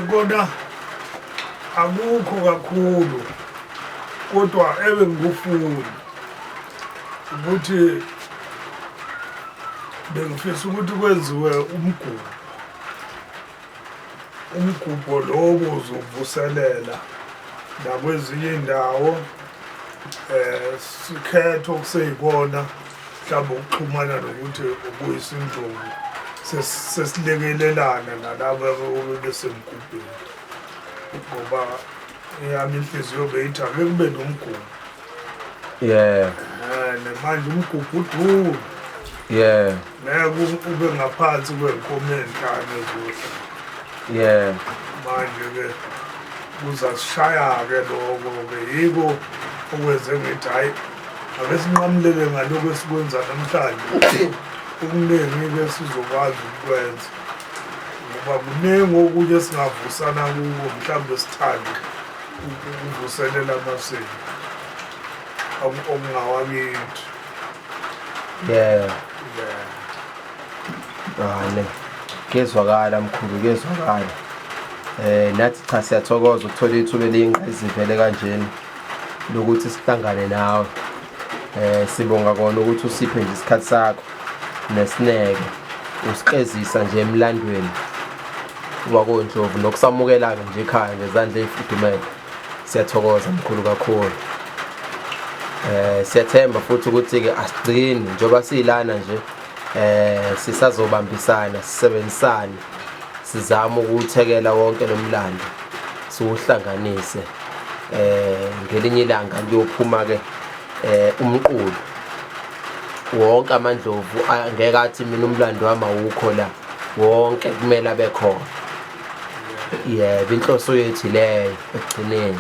kona akukho kakhulu kodwa ngikufuna ukuthi bengifisa ukuthi kwenziwe umgubho lowo uzovuselela nakwezinye indawo sikhetho okuseyikona mhlawumbe ukuxhumana nokuthi ubuyisa indlovu sesilekelelana nalabo besemgubheni ngoba yami inhliziyo beyithi ake kube nomgubho manje umgubho uduru ngeke ube ngaphansi kwenkomo enhlanu ezohla manje-ke kuzasishaya-ke lokho-ke yiko okwenze ngithi hhayi ake sinqamulele ngalokhu esikwenza namhlanje okuningi-ke sizokwazi ukukwenza ngoba kuningi okunye esingavusana kuko mhlawumbe sithande ukuvuselela amasiko okungawakithi Kezwakala mkhulu, kezwakala. Nathi cha siyathokoza ukuthola ithuba eliyinqayizivele kanjena lokuthi sihlangane nawe. Sibonga kona ukuthi usiphe nje isikhathi sakho nesineke usiqezisa nje emlandweni wakoNdlovu nokusamukela nje ekhaya ngezandla ezifudumele. Siyathokoza mkhulu kakhulu. Siyathemba futhi ukuthi-ke asigcini njengoba silana nje sisazobambisana sisebenzisane sizama ukuthekela wonke lo mlando siwuhlanganise ngelinye ilanga kuyophuma-ke umqulu wonke amadlovu angeke athi mina umlando wami awukho la wonke kumele abe khona. Inhloso yethu leyo ekugcineni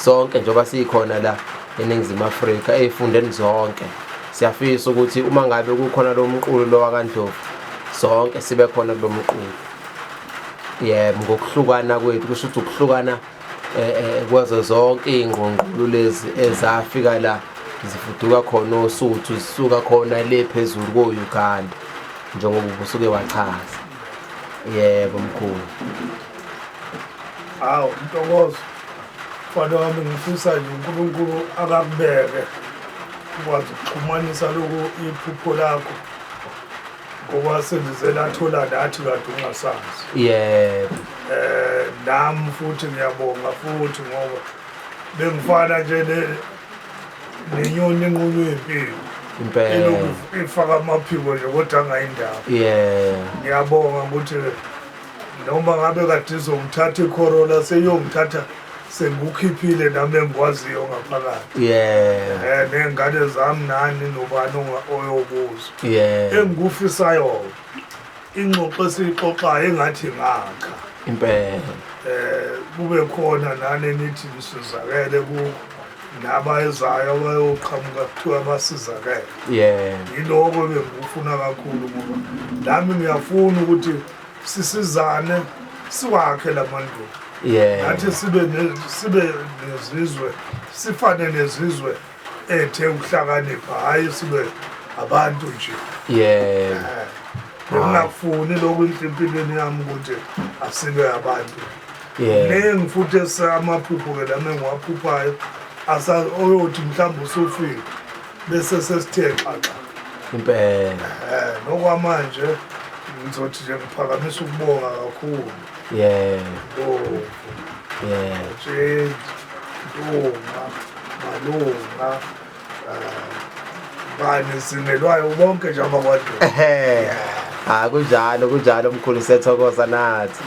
sonke njengoba sikhona la eNingizimu Afrika ezifundeni zonke siyafisa ukuthi uma ngabe kukhona lo mqulu lo wakaNdlovu sonke sibe khona kulo mqulu. Ngokuhlukana kwethu kusho ukuthi ukuhlukana kwazo zonke ingqongqolo lezi ezafika la zifuduka khona oSuthu zisuka khona le phezulu ko-Uganda njengoba usuke wachaza. Yebo mkhulu. Hawu Ntokozo, mfana wami ngifisa nje uNkulunkulu akakubeke ukwazi ukuxhumanisa lokhu iphupho lakho ngoba sendize lathola nathi kade ungasazi. Nami futhi ngiyabonga futhi ngoba bengifana nje nenyoni enqunywe impilo Impela ifaka amaphiko nje kodwa angayindaba. Ngiyabonga ukuthi noma ngabe kade izongithatha iCorolla seyongithatha sengikukhiphile nami engikwaziyo ngaphakathi. Nengane zami nani nobani oyobuza. Engikufisayo ingxoxo esiyixoxayo engathi ngakha. impela. Kube khona nani nithi nisizakele ku nabayezayo abayoqhamuka kuthiwa basizakele. Yiloko bengifuna kakhulu ngoba nami ngiyafuna ukuthi sisizane siwakhe lamandulo. Nathi sibe nezizwe sifane nezizwe ethe ukuhlakanipha hayi sibe abantu nje. Ngingafuni lokhu empilweni yami ukuthi asibe abantu. Futhi esamaphupho-ke lami engiwaphuphayo oyothi mhlawumbe usufile bese sesithe xaxa. Impela. Nokwamanje ngizothi nje ngiphakamisa ukubonga kakhulu. Ndoma, malunga, bani singelwayo bonke nje abakwaDlovu. Kunjalo mkhulu, siyathokoza nathi.